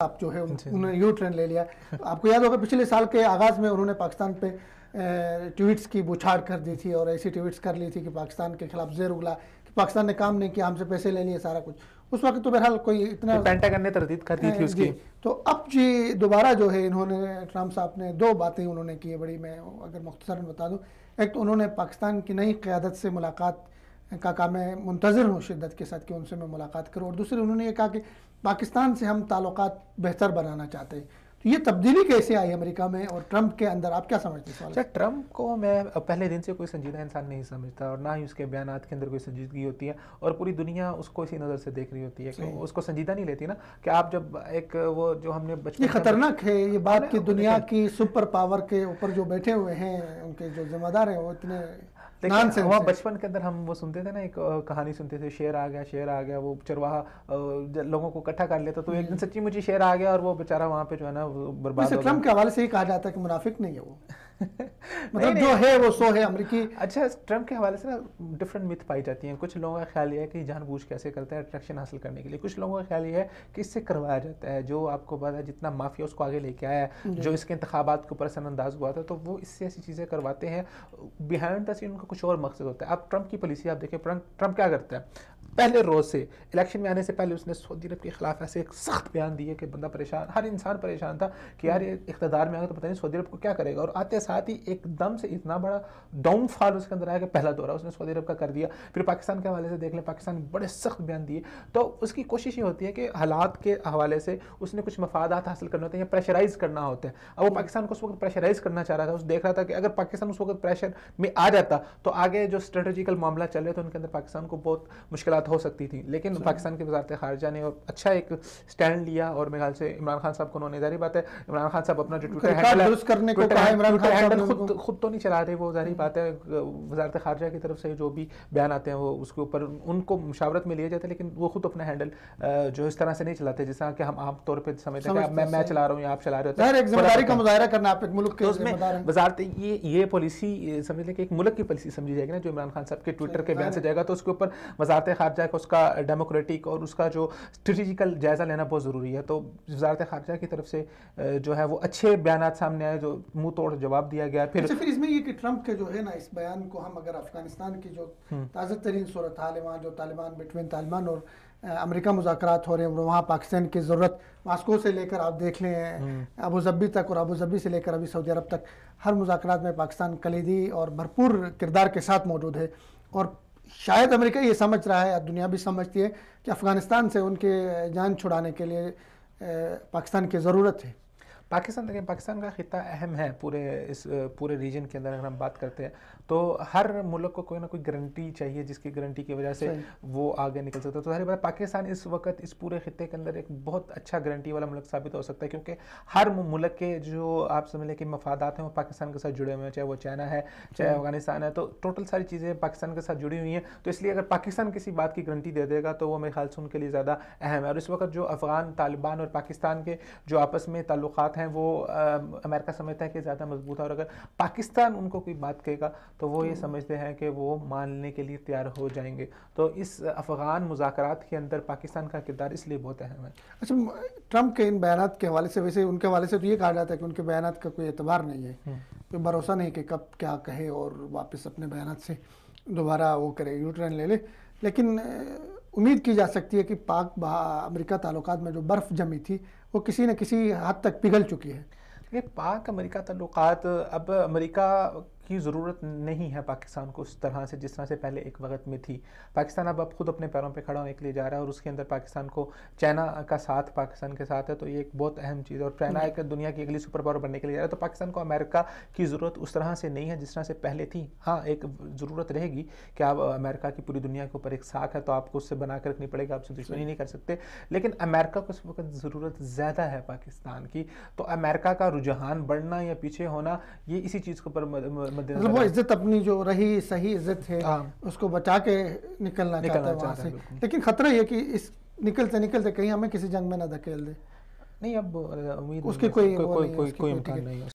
آپ جو ہے انہوں نے یو ٹرن لے لیا. آپ کو یاد ہوگا پچھلے سال کے آغاز میں انہوں نے پاکستان پہ ٹویٹس کی بوچھاڑ کر دی تھی اور ایسی ٹویٹس کر لی تھی کہ پاکستان کے خلاف زیر اگلا کہ پاکستان نے کام نہیں کیا, ہم سے پیسے لے لیے سارا کچھ. اس وقت تو بہرحال کوئی اتنا پینٹاگن نے تردید کر دی تھی اس کی. تو اب جی دوبارہ جو ہے انہوں نے ٹرمپ صاحب نے دو باتیں انہوں نے کی بڑی, میں اگر مختصراً بتا دوں. ایک تو انہوں نے پاکستان کی نئی قیادت سے ملاقات کا کہا میں منتظر ہوں شدت کے ساتھ کہ ان سے میں ملاقات کروں, اور دوسرے انہوں نے یہ کہا کہ پاکستان سے ہم تعلقات بہتر بنانا چاہتے ہیں. تو یہ تبدیلی کیسے آئی امریکہ میں اور ٹرمپ کے اندر, آپ کیا سمجھتے ہیں؟ اچھا, ٹرمپ کو میں پہلے دن سے کوئی سنجیدہ انسان نہیں سمجھتا, اور نہ ہی اس کے بیانات کے اندر کوئی سنجیدگی ہوتی ہے, اور پوری دنیا اس کو اسی نظر سے دیکھ رہی ہوتی ہے کہ اس کو سنجیدہ نہیں لیتی نا. کہ آپ جب ایک وہ جو ہم نے یہ خطرناک ہے یہ بات کہ دنیا کی سپر پاور کے اوپر جو بیٹھے ہوئے ہیں ان کے جو ذمہ دار ہیں وہ اتنے وہاں بچپن کے اندر ہم وہ سنتے تھے نا, ایک کہانی سنتے تھے, شیر آ گیا, وہ چرواہا لوگوں کو اکٹھا کر لیتا, تو ایک دن سچی مچی شیر آ گیا اور وہ بیچارہ وہاں پہ جو ہے نا برباد ہو گیا. ٹرمپ کے حوالے سے یہ کہا جاتا ہے کہ منافق نہیں ہے وہ, مطلب جو ہے وہ سو ہے امریکی. اچھا, ٹرمپ کے حوالے سے نا ڈفرنٹ مت پائی جاتی ہیں. کچھ لوگوں کا خیال یہ ہے کہ جان بوجھ کیسے کرتا ہے اٹریکشن حاصل کرنے کے لیے. کچھ لوگوں کا خیال یہ ہے کہ اس سے کروایا جاتا ہے, جو آپ کو پتا ہے جتنا مافیا اس کو آگے لے کے آیا ہے, جو اس کے انتخابات کے اوپر اثر انداز ہوا تھا, تو وہ اس سے ایسی چیزیں کرواتے ہیں. بیہائنڈ دا سین ان کا کچھ اور مقصد ہوتا ہے. اب ٹرمپ کی پالیسی آپ دیکھیں, ٹرمپ کیا کرتا ہے, پہلے روز سے الیکشن میں آنے سے پہلے اس نے سعودی عرب کے خلاف ایسے ایک سخت بیان دیے کہ بندہ پریشان, ہر انسان پریشان تھا کہ یار یہ اقتدار میں آگا تو پتہ نہیں سعودی عرب کو کیا کرے گا. اور آتے ساتھ ہی ایک دم سے اتنا بڑا ڈاؤن فال اس کے اندر آیا کہ پہلا دورہ اس نے سعودی عرب کا کر دیا. پھر پاکستان کے حوالے سے دیکھ لیں, پاکستان نے بڑے سخت بیان دیے. تو اس کی کوشش یہ ہوتی ہے کہ حالات کے حوالے سے اس نے کچھ مفادات حاصل کرنے ہوتے ہیں یا پریشرائز کرنا ہوتا ہے. اب وہ پاکستان کو اس وقت پریشرائز کرنا چاہ رہا تھا. اس دیکھ رہا تھا کہ اگر پاکستان اس وقت پریشر میں آ جاتا تو آگے جو اسٹریٹجیکل معاملہ چل رہے تھے ان کے اندر پاکستان کو بہت مشکلات ہو سکتی تھیں. لیکن پاکستان کی وزارت خارجہ نے اچھا ایک سٹینڈ لیا, اور میرے خیال سے عمران خان صاحب کو انہوں نے, ظاہری بات ہے عمران خان صاحب اپنا جو ٹویٹر ہینڈل خود تو نہیں چلا رہے, وہ ظاہری بات ہے وزارت خارجہ کی طرف سے جو بھی بیان آتے ہیں وہ اس کے اوپر ان کو مشاورت میں لیا جاتا ہے, لیکن وہ خود اپنا ہینڈل جو اس طرح سے نہیں چلاتے جس طرح کہ ہم عام طور پہ سمجھتے ہیں کہ میں چلا رہا ہوں یا آپ چلا رہے ہو. ایک ذمہ داری کا مظاہرہ کرنا, آپ ایک ملک کے ذمہ دار ہیں. وزارت یہ پالیسی سمجھ لیں کہ ایک ملک کی پالیسی سمجھی جائے گی نا, جو عمران خان صاحب کے ٹویٹر کے بیان سے جائے گا, تو اس کے اوپر وزارت خارجہ کا اس کا ڈیموکریٹک اور اس کا جو اسٹریٹجیکل جائزہ لینا بہت ضروری ہے. تو وزارت خارجہ کی طرف سے جو ہے وہ اچھے بیانات سامنے آئے, جو منہ توڑ جواب دیا گیا. پھر اس میں یہ کہ ٹرمپ کے جو ہے نا اس بیان کو ہم اگر افغانستان کی جو تازہ ترین صورتحال ہے وہاں جو طالبان اور امریکہ مذاکرات ہو رہے ہیں, وہاں پاکستان کی ضرورت ماسکو سے لے کر آپ دیکھ لیں ابوظبی تک, اور ابوظبی سے لے کر ابھی سعودی عرب تک, ہر مذاکرات میں پاکستان کلیدی اور بھرپور کردار کے ساتھ موجود ہے. اور شاید امریکہ یہ سمجھ رہا ہے, دنیا بھی سمجھتی ہے کہ افغانستان سے ان کے جان چھڑانے کے لیے پاکستان کی ضرورت ہے. پاکستان کا خطہ اہم ہے پورے ریجن کے اندر. اگر ہم بات کرتے ہیں تو ہر ملک کو کوئی نہ کوئی گارنٹی چاہیے جس کی گارنٹی کی وجہ سے وہ آگے نکل سکتا ہے. تو ظاہر بات پاکستان اس وقت اس پورے خطے کے اندر ایک بہت اچھا گارنٹی والا ملک ثابت ہو سکتا ہے, کیونکہ ہر ملک کے جو آپ سمجھ لیں کہ مفادات ہیں وہ پاکستان کے ساتھ جڑے ہوئے ہیں, چاہے وہ چائنا ہے چاہے افغانستان ہے, تو ٹوٹل ساری چیزیں پاکستان کے ساتھ جڑی ہوئی ہیں. تو اس لیے اگر پاکستان کسی بات کی گارنٹی دے دے گا تو وہ میرے خیال سے ان کے لیے زیادہ اہم ہے. اور اس وقت جو افغان طالبان اور پاکستان کے جو آپس میں تعلقات ہیں وہ امریکہ سمجھتا ہے کہ زیادہ مضبوط ہے, اور اگر پاکستان ان کو کوئی بات کہے گا تو وہ یہ سمجھتے ہیں کہ وہ ماننے کے لیے تیار ہو جائیں گے. تو اس افغان مذاکرات کے اندر پاکستان کا کردار اس لیے بہت اہم ہے. اچھا, ٹرمپ کے ان بیانات کے حوالے سے, ویسے ان کے حوالے سے تو یہ کہا جاتا ہے کہ ان کے بیانات کا کوئی اعتبار نہیں ہے, کوئی بھروسہ نہیں کہ کب کیا کہے اور واپس اپنے بیانات سے دوبارہ وہ کرے, یو ٹرن لے لے. لیکن امید کی جا سکتی ہے کہ پاک امریکہ تعلقات میں جو برف جمی تھی وہ کسی نہ کسی حد تک پگھل چکی ہے. یہ پاک امریکہ تعلقات, اب امریکہ کی ضرورت نہیں ہے پاکستان کو اس طرح سے جس طرح سے پہلے ایک وقت میں تھی. پاکستان اب خود اپنے پیروں پہ کھڑا ہونے کے لیے جا رہا ہے, اور اس کے اندر پاکستان کو چائنا کا ساتھ پاکستان کے ساتھ ہے, تو یہ ایک بہت اہم چیز ہے. اور چائنا ایک دنیا کی اگلی سپر پاور بننے کے لیے جا رہا ہے, تو پاکستان کو امریکہ کی ضرورت اس طرح سے نہیں ہے جس طرح سے پہلے تھی. ہاں, ایک ضرورت رہے گی کہ آپ امریکہ کی پوری دنیا کے اوپر ایک ساتھ ہے, تو آپ کو اس سے بنا کے رکھنی پڑے گی, آپ سے دشمنی نہیں کر سکتے. لیکن امریکہ کو اس وقت ضرورت زیادہ ہے پاکستان کی, تو امریکہ کا رجحان بڑھنا یا پیچھے ہونا یہ اسی چیز کے اوپر مد نظر, وہ عزت اپنی جو رہی صحیح عزت ہے اس کو بچا کے نکلنا چاہتا ہے وہاں سے. لیکن خطرہ یہ کہ اس نکلتے کہیں ہمیں کسی جنگ میں نہ دھکیل دے. نہیں, اب امید اس کی کوئی امکان نہیں ہے.